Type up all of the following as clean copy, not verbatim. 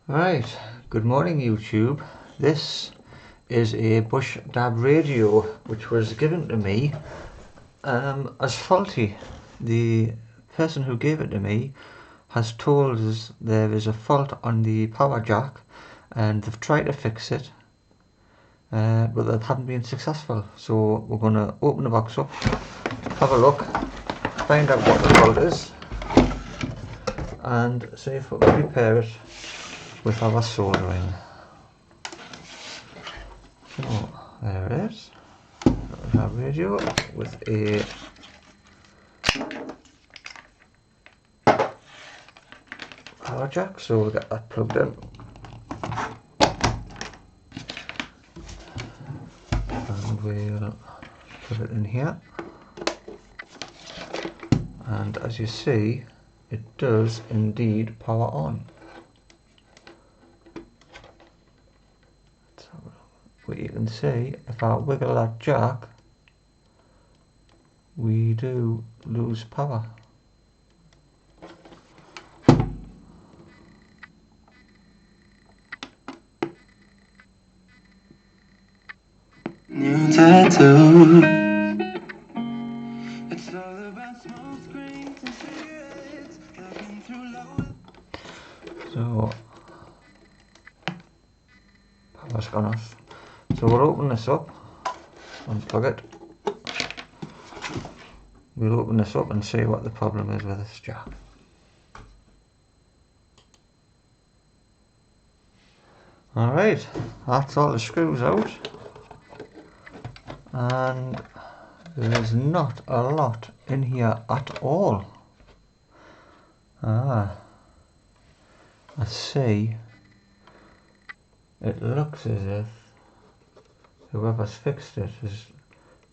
Right, good morning YouTube. This is a Bush DAB radio which was given to me as faulty. The person who gave it to me has told us there is a fault on the power jack and they've tried to fix it but they haven't been successful. So we're going to open the box up, have a look, find out what the fault is and see if we can repair it with our soldering. So there it is, our radio with a power jack, so we'll get that plugged in and we'll put it in here, and as you see it does indeed power on. What you can see, if I wiggle that jack, we do lose power. New tattoo. It's all about smoke screens and cigarettes. Looking through low. So power's gone off. So we'll open this up, unplug it. We'll open this up and see what the problem is with this jack. Alright, that's all the screws out. And there's not a lot in here at all. I see. It looks as if whoever's fixed it has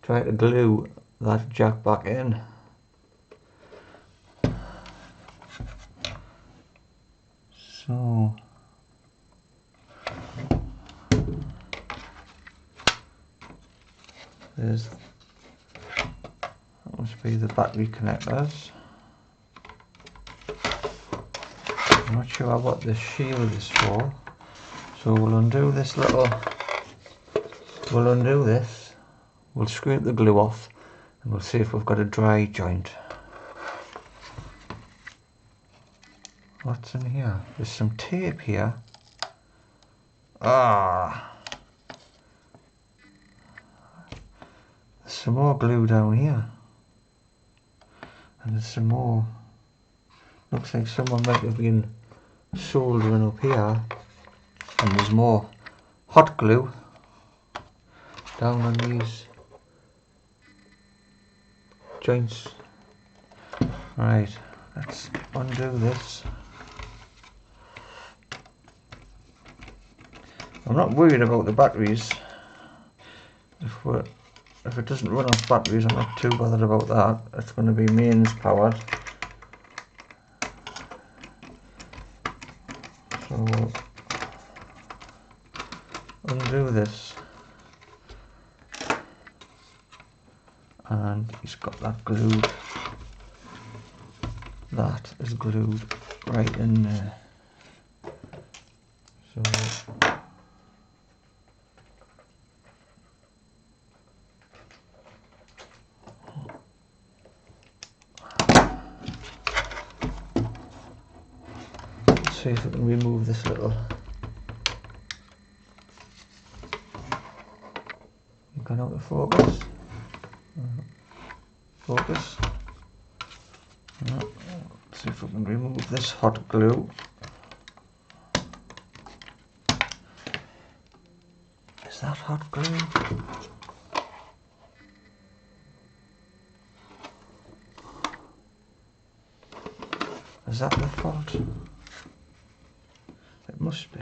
tried to glue that jack back in. So that must be the battery connectors. I'm not sure what this shield is for, so we'll undo this, we'll scrape the glue off and we'll see if we've got a dry joint. What's in here? There's some tape here. There's some more glue down here. And there's some more. Looks like someone might have been soldering up here. And there's more hot glue down on these joints. Right, let's undo this. I'm not worried about the batteries. If it doesn't run off batteries, I'm not too bothered about that. It's going to be mains powered. So we'll undo this. And he's got that glued. That is glued right in there. So let's see if we can remove this little. Gone out of focus. Focus. Let's see if we can remove this hot glue. Is that hot glue? Is that the fault? It must be.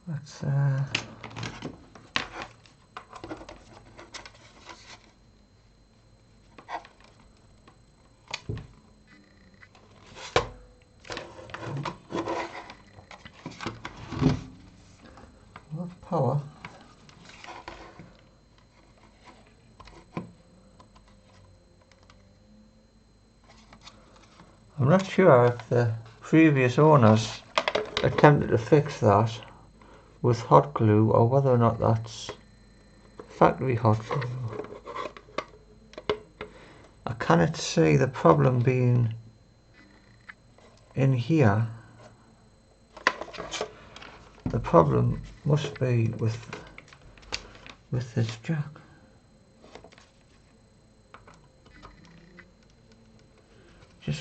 Let's power. I'm not sure if the previous owners attempted to fix that with hot glue or whether or not that's factory hot glue. I cannot see the problem being in here. The problem must be with this jack. It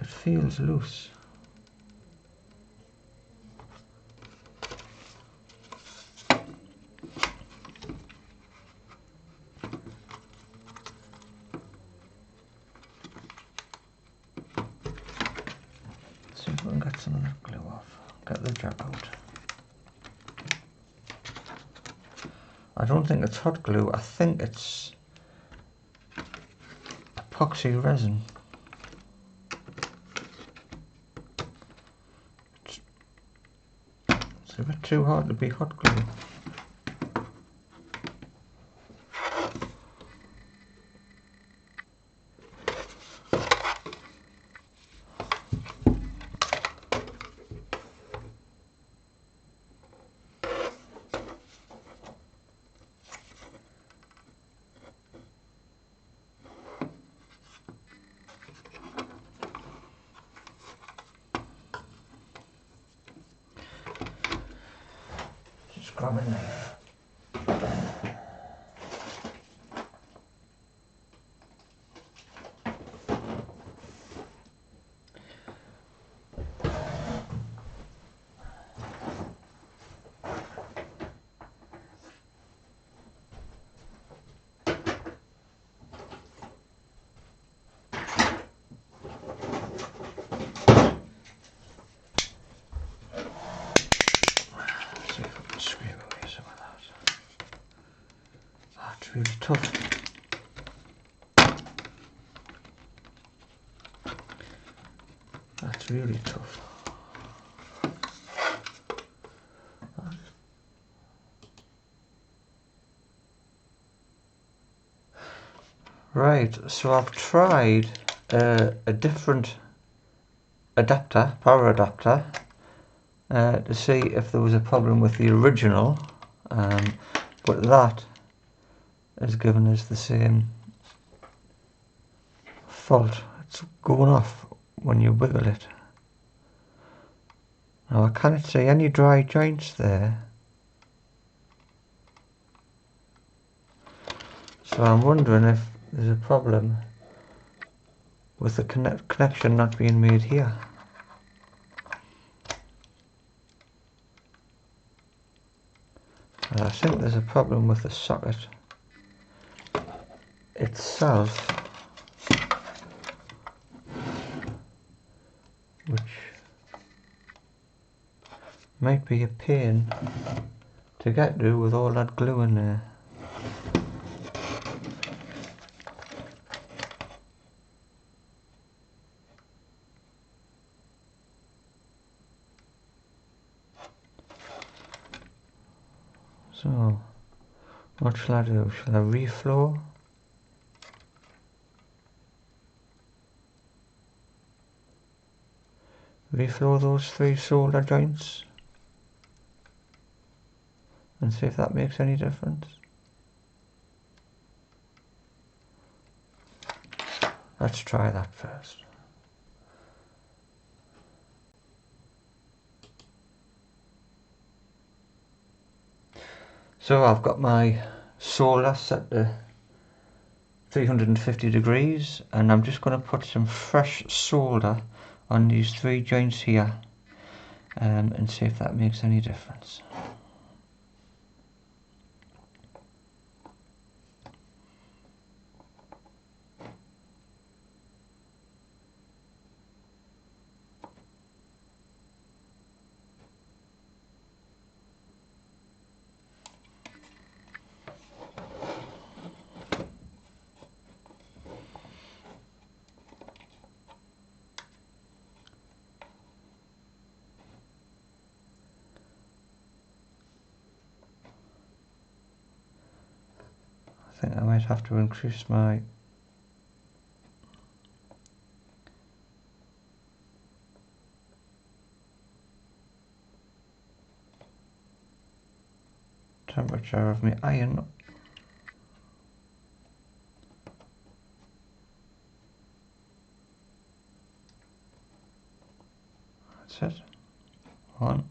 feels loose. See if we can get some of that glue off. Get the jack out. I don't think it's hot glue, I think it's epoxy resin. It's a bit too hard to be hot glue. Just grab a knife. See if I can scrape away some of that. Oh, it's really tough. That's really tough. Right, so I've tried a different adapter, power adapter, to see if there was a problem with the original, but that has given us the same fault. It's going off when you wiggle it. Now I cannot see any dry joints there, so I'm wondering if there's a problem with the connection not being made here. And I think there's a problem with the socket itself, which might be a pain to get to with all that glue in there. So, what shall I do? Shall I reflow? Reflow those 3 solder joints and see if that makes any difference. Let's try that first. So I've got my solder set to 350 degrees and I'm just going to put some fresh solder on these 3 joints here and see if that makes any difference. I think I might have to increase my temperature of my iron. That's it. 1.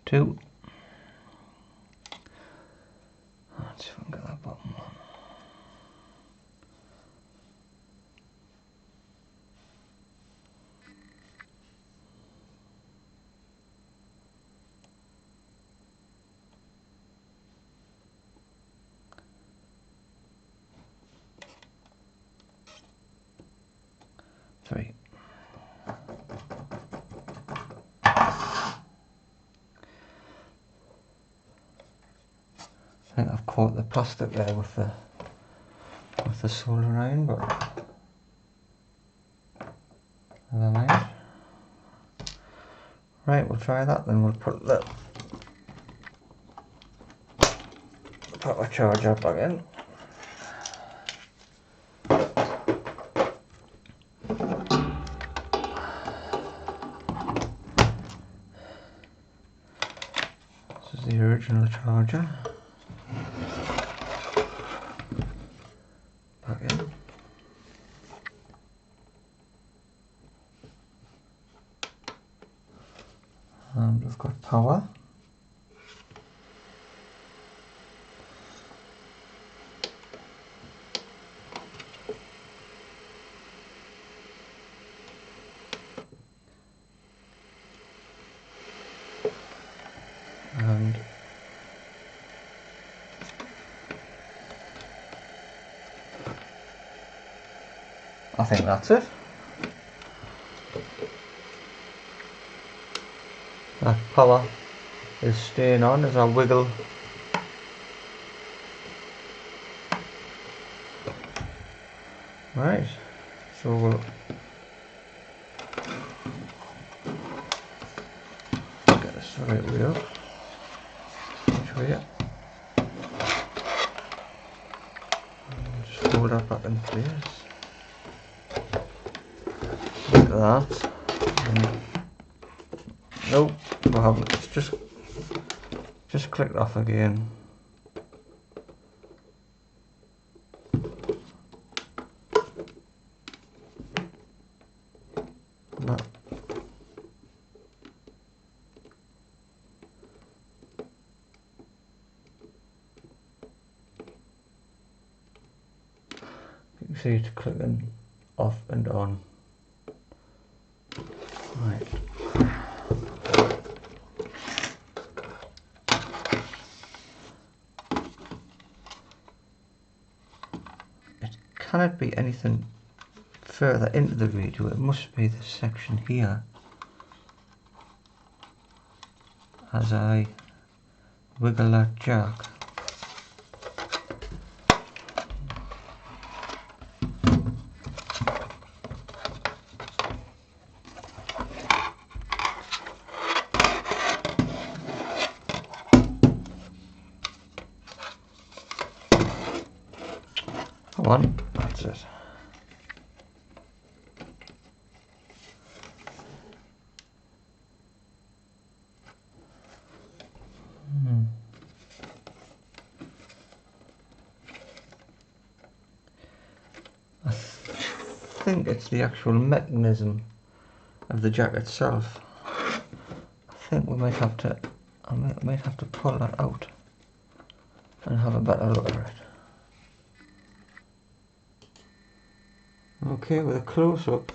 2. Let's see if I can get that bottom one. 3. I think I've caught the plastic there with the solder iron, but never mind. Right, we'll try that then. We'll put our charger back in. This is the original charger. Back in. And we've got power. And I think that's it. That power is staying on as I wiggle right, so we'll get this the right way up. Which way? Just hold that back in place like that. Nope, we haven't. It's just clicked off again. No. You can see it's clicking off and on. Right. Can it be anything further into the radio? It must be this section here. As I wiggle that jack. Come on, that's it. I think it's the actual mechanism of the jack itself. I think we might have to, I might have to pull that out and have a better look at it. Okay, with a close-up,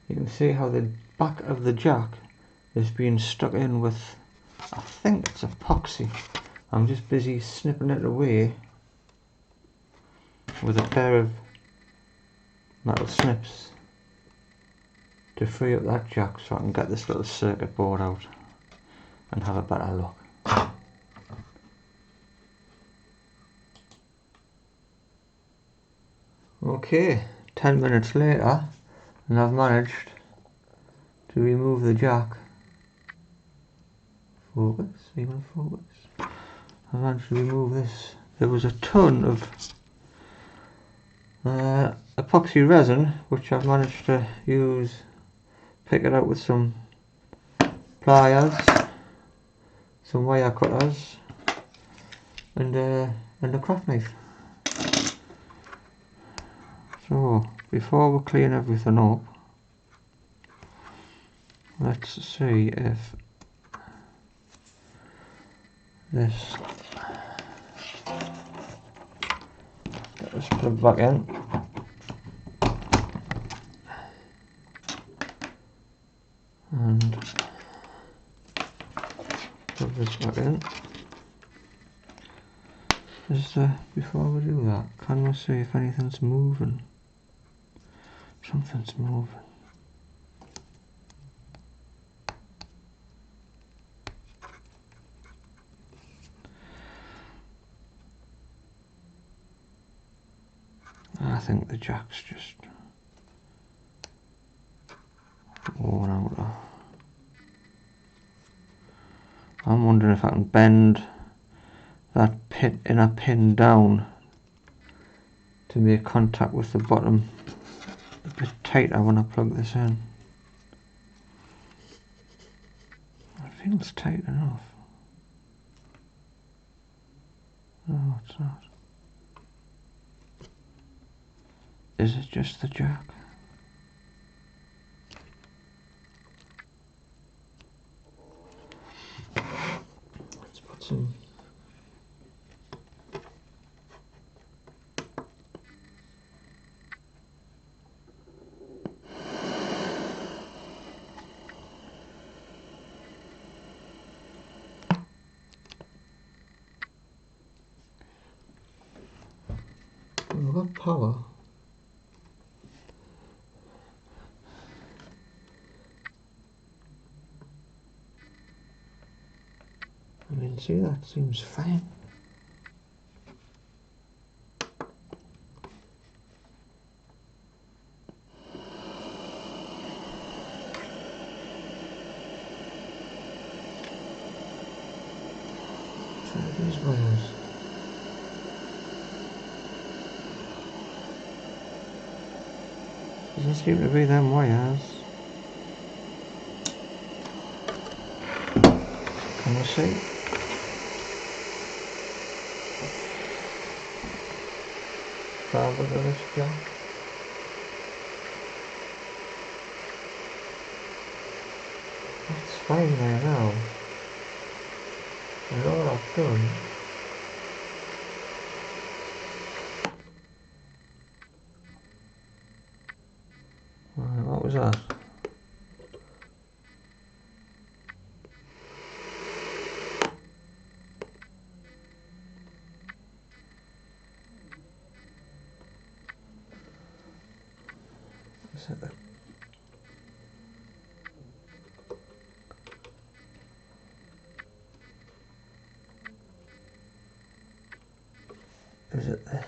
you can see how the back of the jack is being stuck in with, I think it's epoxy. I'm just busy snipping it away with a pair of metal snips to free up that jack so I can get this little circuit board out and have a better look. Okay, 10 minutes later, and I've managed to remove the jack. Focus, even focus. I've managed to remove this. There was a ton of epoxy resin, which I've managed to use, pick it out with some pliers, some wire cutters, and a craft knife. So before we clean everything up, let's see if this, get this plug back in, and plug this back in. Before we do that, can we see if anything's moving? Something's moving. I think the jack's just worn out. I'm wondering if I can bend that inner pin down to make contact with the bottom a bit tighter when I plug this in. It feels tight enough. No, it's not. Is it just the jack? Let's put some we've got power. I mean, see, that seems fine. Try these wires. Doesn't seem to be them wires. Can you see? Grab a little jack. That's fine there now. And all I've done right, what was that? Is it the Is it there?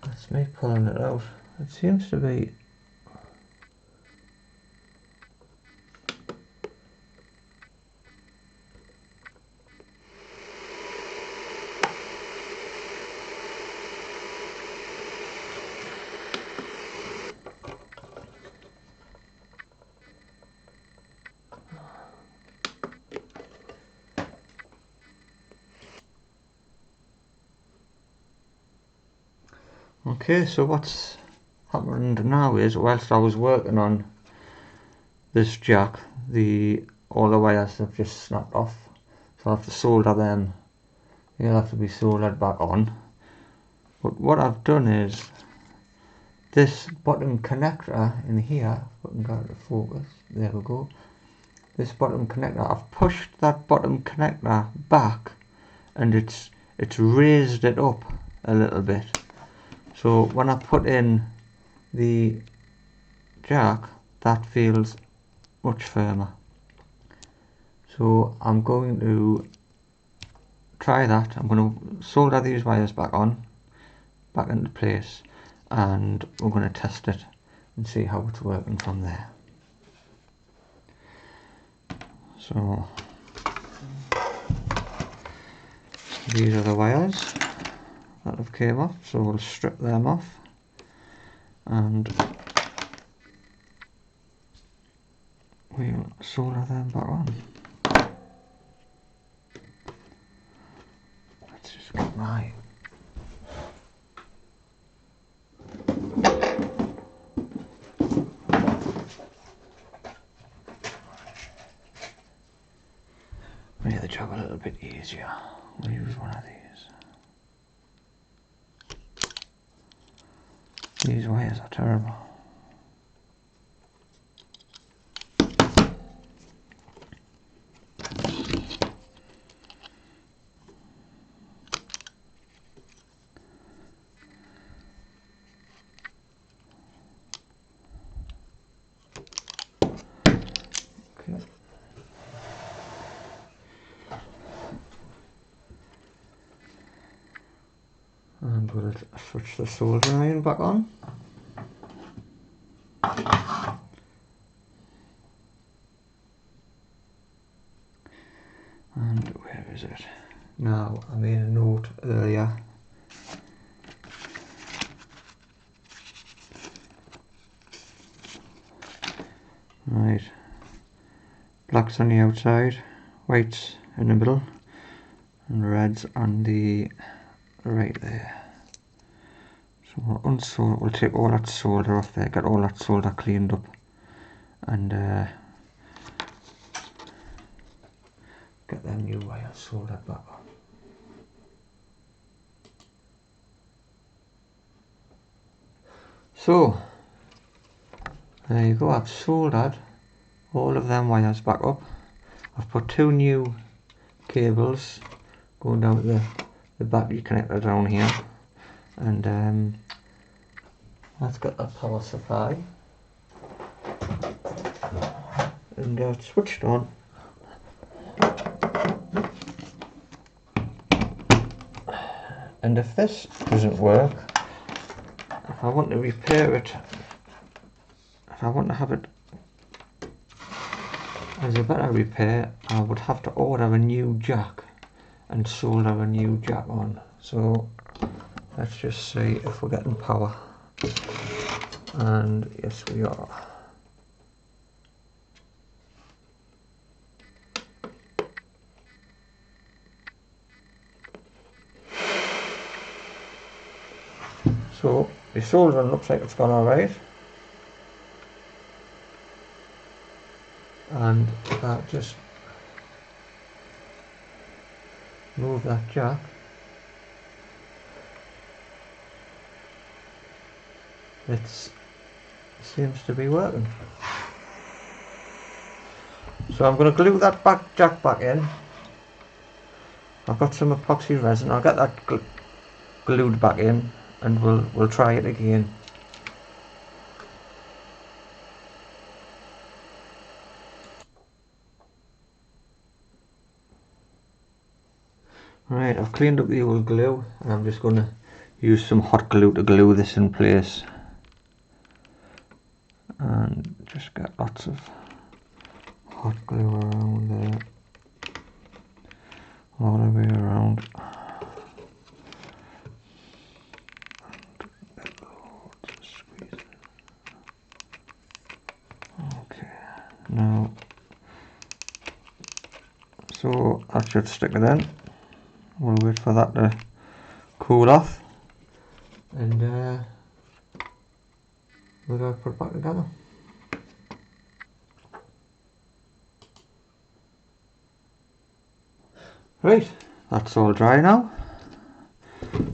That's me pulling it out. It seems to be Okay, so what's happened now is, whilst I was working on this jack, all the wires have just snapped off, so I have to solder them. They'll have to be soldered back on. But what I've done is, this bottom connector in here, if I can go to focus, there we go. This bottom connector, I've pushed that bottom connector back, and it's raised it up a little bit. So when I put in the jack, that feels much firmer. So I'm going to try that. I'm going to solder these wires back into place, and we're going to test it and see how it's working from there. So these are the wires that have came off, so we'll strip them off and we'll solder them back on. Let's just get my make the job a little bit easier. We'll use one of these. These wires are terrible. Okay. And we'll switch the soldering iron back on. And where is it? Now, I made a note earlier. Right. Black's on the outside, white's in the middle, and red's on the right there. So we'll take all that solder off there, get all that solder cleaned up, and get them new wires soldered back on. So there you go, I've soldered all of them wires back up. I've put two new cables going down to the battery connector down here, and that's got that power supply, and it's switched on. And if this doesn't work, if I want to repair it, if I want to have it as a better repair, I would have to order a new jack and solder a new jack on. So let's just see if we're getting power. And yes, we are. So the soldering looks like it's gone alright. And if I just move that jack, it seems to be working. So I'm going to glue that jack back in. I've got some epoxy resin. I'll get that glued back in, and we'll try it again. Right, I've cleaned up the old glue, and I'm just going to use some hot glue to glue this in place, and just get lots of hot glue around there, all the way around. Okay, now, so that should stick it in. We'll wait for that to cool off, and we're going to put it back together. Right, that's all dry now,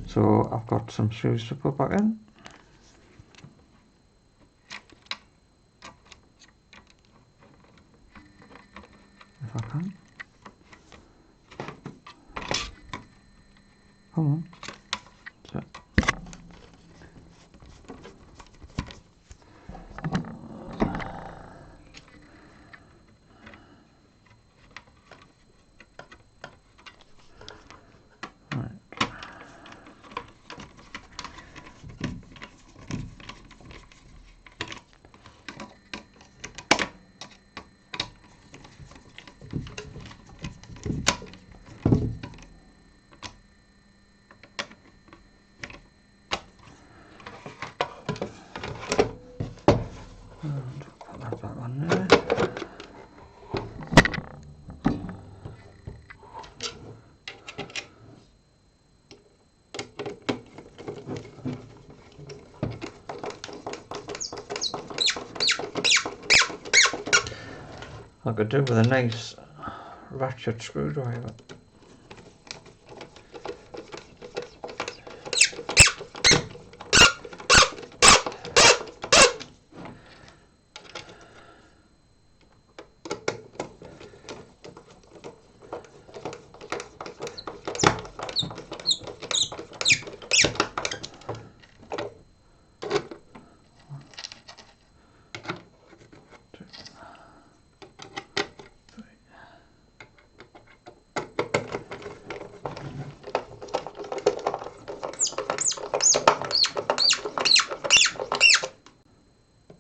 so I've got some screws to put back in. If I can. Come on. So. Put that back on there. I could do with a nice ratchet screwdriver.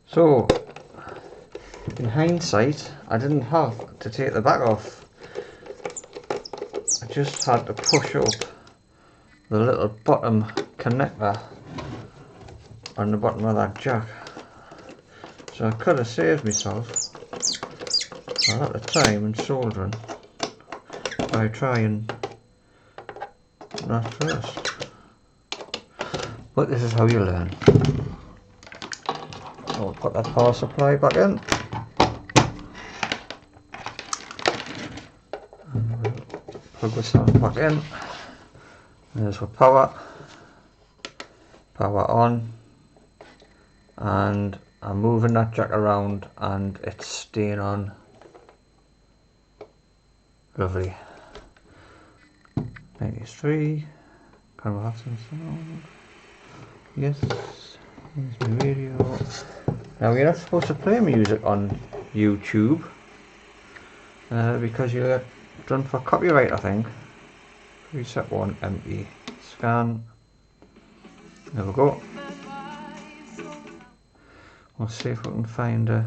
So, in hindsight, I didn't have to take the back off. I just had to push up the little bottom connector on the bottom of that jack. So I could have saved myself a lot of time and soldering by trying that first. But this is how you learn. So we'll put that power supply back in. And we'll plug this on back in. There's our power. Power on. And I'm moving that jack around and it's staying on. Lovely. 93. Can we have some sound? Yes. Here's my radio. Now you're not supposed to play music on YouTube because you get done for copyright, I think. Preset 1 empty. Scan. There we go. We'll see if we can find a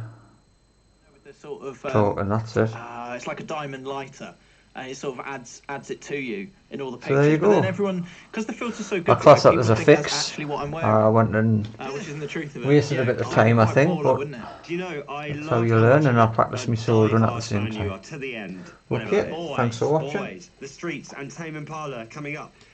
sort of talk, and that's it. It's like a diamond lighter, and it sort of adds it to you in all the pictures. So there you go. But then everyone, because the filter's so good, I class that as a people think fix. that's actually what I'm wearing. I went and Which isn't the truth of it. wasted a bit of time, I think, but wouldn't it? Do you know, I that's love how you learn, and I practice my soldering at the same You are time. to the end. Okay, Always, thanks for watching. always. The Streets and Tame Impala coming up.